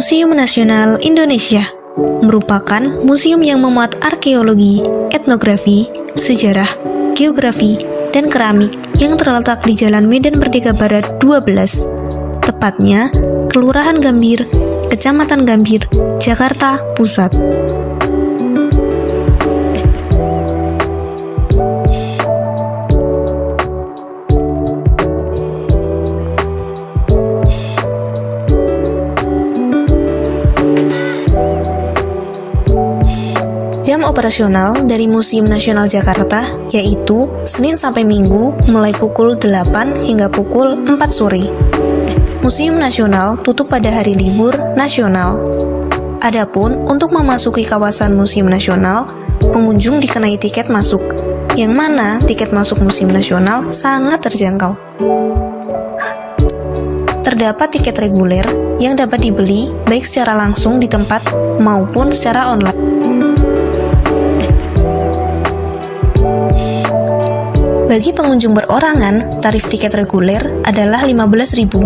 Museum Nasional Indonesia merupakan museum yang memuat arkeologi, etnografi, sejarah, geografi, dan keramik yang terletak di Jalan Medan Merdeka Barat 12, tepatnya Kelurahan Gambir, Kecamatan Gambir, Jakarta Pusat. Jam operasional dari Museum Nasional Jakarta yaitu Senin sampai Minggu mulai pukul 8 hingga pukul 4 sore. Museum Nasional tutup pada hari libur nasional. Adapun untuk memasuki kawasan Museum Nasional, pengunjung dikenai tiket masuk, yang mana tiket masuk Museum Nasional sangat terjangkau. Terdapat tiket reguler yang dapat dibeli baik secara langsung di tempat maupun secara online. Bagi pengunjung berorangan, tarif tiket reguler adalah Rp15.000.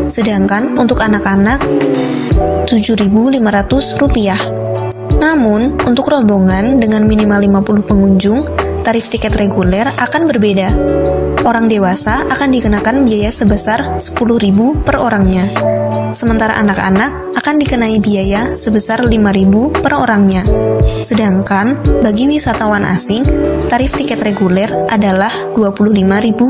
Sedangkan untuk anak-anak Rp7.500. Namun, untuk rombongan dengan minimal 50 pengunjung, tarif tiket reguler akan berbeda. Orang dewasa akan dikenakan biaya sebesar Rp10.000 per orangnya. Sementara anak-anak akan dikenai biaya sebesar Rp5.000 per orangnya. Sedangkan bagi wisatawan asing, tarif tiket reguler adalah Rp25.000.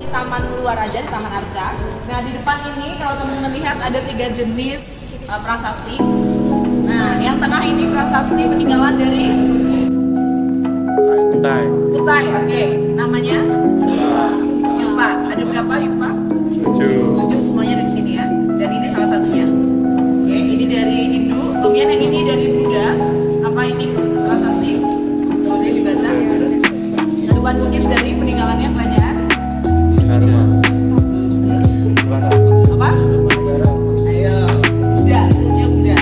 Taman luar aja, di Taman Arca. Nah, di depan ini kalau teman-teman lihat ada 3 jenis prasasti. Nah, yang tengah ini prasasti peninggalan dari Kutai. Oke. Namanya? Yupa. Ada berapa Yupa? 7 semuanya ada di sini ya. Dan ini salah satunya. Oke, ini dari Hindu, kemudian yang ini dari Buddha. Apa ini prasasti? Sudah dibaca. Aduan bukit dari peninggalannya kerajaan. Apa? Ayo, Buddha, punya Buddha.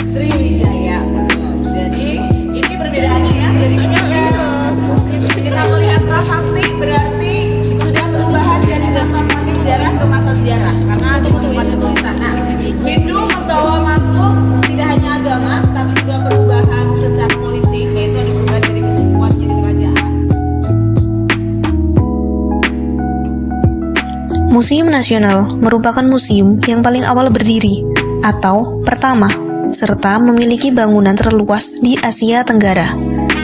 Sriwijaya, betul. Jadi ini perbedaannya ya. Jadi kita melihat prasasti berarti sudah perubahan dari masa prasejarah ke masa sejarah karena ada tempatnya tulisan. Nah, Hindu membawa masuk tidak hanya agama tapi juga perubahan secara politik, yaitu ada perubahan dari kesukuan jadi kerajaan. Museum Nasional merupakan museum yang paling awal berdiri, atau pertama, serta memiliki bangunan terluas di Asia Tenggara,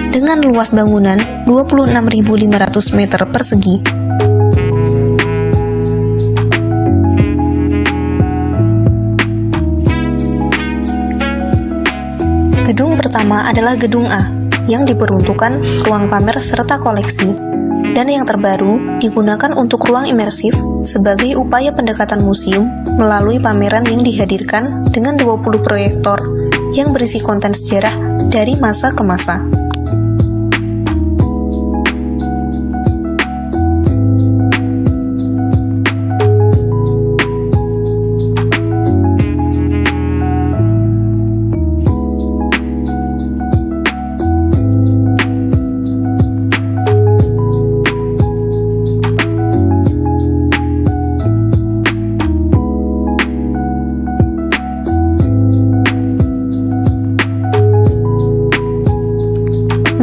dengan luas bangunan 26.500 meter persegi. Gedung pertama adalah Gedung A, yang diperuntukkan ruang pamer serta koleksi, dan yang terbaru digunakan untuk ruang imersif sebagai upaya pendekatan museum melalui pameran yang dihadirkan dengan 20 proyektor yang berisi konten sejarah dari masa ke masa.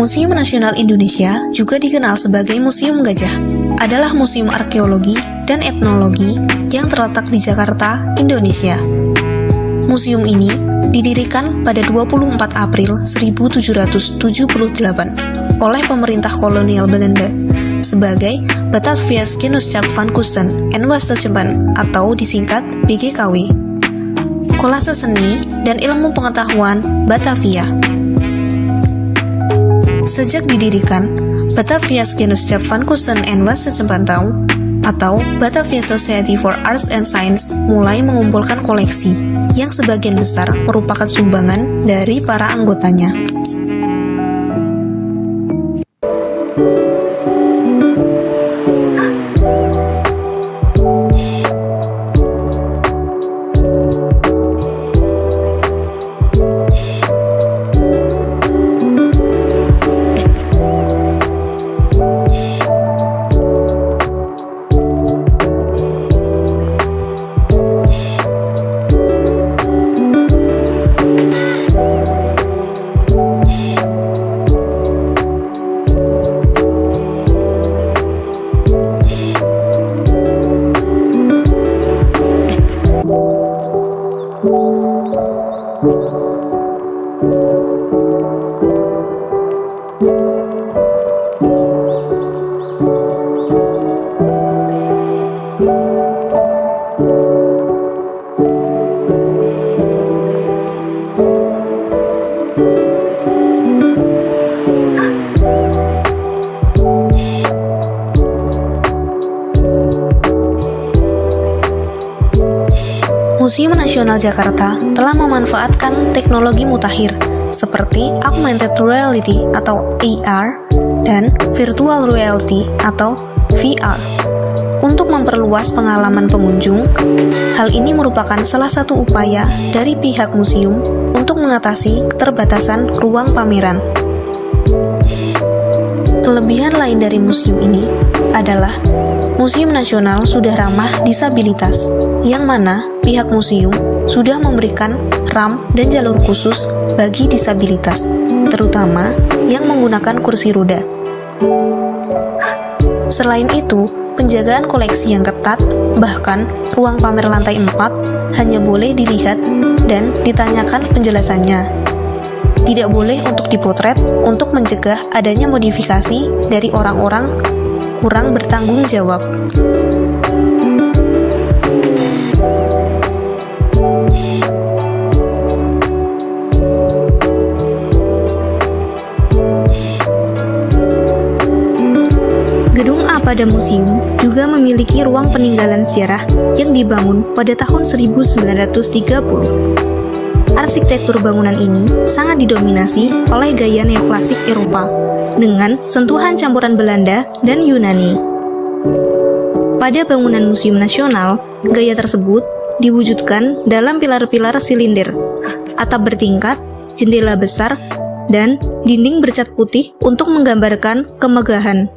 Museum Nasional Indonesia, juga dikenal sebagai Museum Gajah, adalah museum arkeologi dan etnologi yang terletak di Jakarta, Indonesia. Museum ini didirikan pada 24 April 1778 oleh pemerintah kolonial Belanda sebagai Batavia's Genootschap van Kunsten en Wetenschappen atau disingkat BGKW. Kolase Seni dan Ilmu Pengetahuan Batavia. Sejak didirikan, Batavia's Genootschap van Kunsten en Wetenschappen atau Batavia Society for Arts and Science mulai mengumpulkan koleksi yang sebagian besar merupakan sumbangan dari para anggotanya. Museum Nasional Jakarta telah memanfaatkan teknologi mutakhir seperti augmented reality atau AR dan virtual reality atau VR untuk memperluas pengalaman pengunjung. Hal ini merupakan salah satu upaya dari pihak museum untuk mengatasi keterbatasan ruang pameran. Kelebihan lain dari museum ini adalah Museum Nasional sudah ramah disabilitas, yang mana pihak museum sudah memberikan ramp dan jalur khusus bagi disabilitas, terutama yang menggunakan kursi roda. Selain itu, penjagaan koleksi yang ketat, bahkan ruang pamer lantai 4 hanya boleh dilihat dan ditanyakan penjelasannya. Tidak boleh untuk dipotret untuk mencegah adanya modifikasi dari orang-orang kurang bertanggung jawab. Gedung A pada museum juga memiliki ruang peninggalan sejarah yang dibangun pada tahun 1930. Arsitektur bangunan ini sangat didominasi oleh gaya neoklasik Eropa dengan sentuhan campuran Belanda dan Yunani. Pada bangunan Museum Nasional, gaya tersebut diwujudkan dalam pilar-pilar silinder, atap bertingkat, jendela besar, dan dinding bercat putih untuk menggambarkan kemegahan.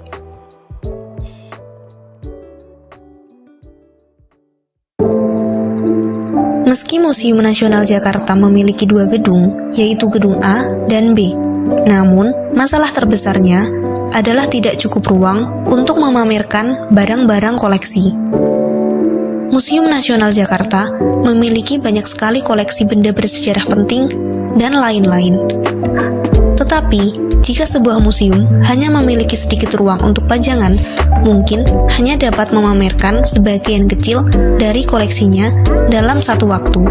Meski Museum Nasional Jakarta memiliki dua gedung, yaitu Gedung A dan B, namun masalah terbesarnya adalah tidak cukup ruang untuk memamerkan barang-barang koleksi. Museum Nasional Jakarta memiliki banyak sekali koleksi benda bersejarah penting dan lain-lain. Tetapi, jika sebuah museum hanya memiliki sedikit ruang untuk pajangan, mungkin hanya dapat memamerkan sebagian kecil dari koleksinya dalam satu waktu.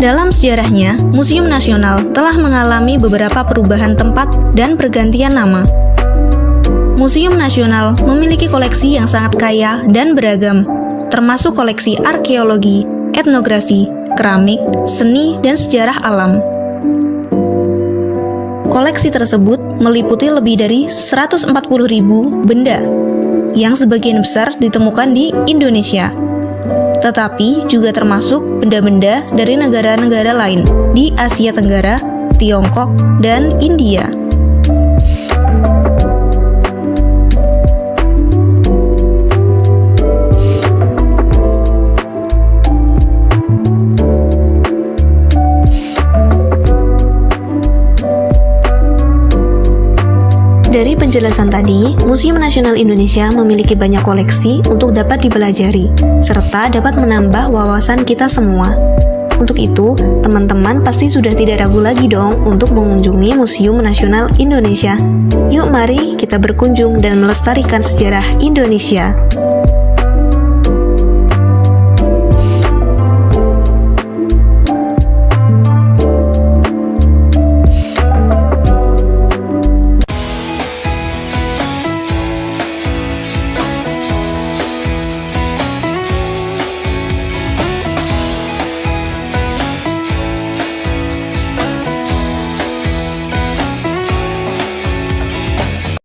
Dalam sejarahnya, Museum Nasional telah mengalami beberapa perubahan tempat dan pergantian nama. Museum Nasional memiliki koleksi yang sangat kaya dan beragam, termasuk koleksi arkeologi, etnografi, keramik, seni, dan sejarah alam. Koleksi tersebut meliputi lebih dari 140.000 benda, yang sebagian besar ditemukan di Indonesia, tetapi juga termasuk benda-benda dari negara-negara lain di Asia Tenggara, Tiongkok, dan India. Dari penjelasan tadi, Museum Nasional Indonesia memiliki banyak koleksi untuk dapat dipelajari, serta dapat menambah wawasan kita semua. Untuk itu, teman-teman pasti sudah tidak ragu lagi dong untuk mengunjungi Museum Nasional Indonesia. Yuk mari kita berkunjung dan melestarikan sejarah Indonesia.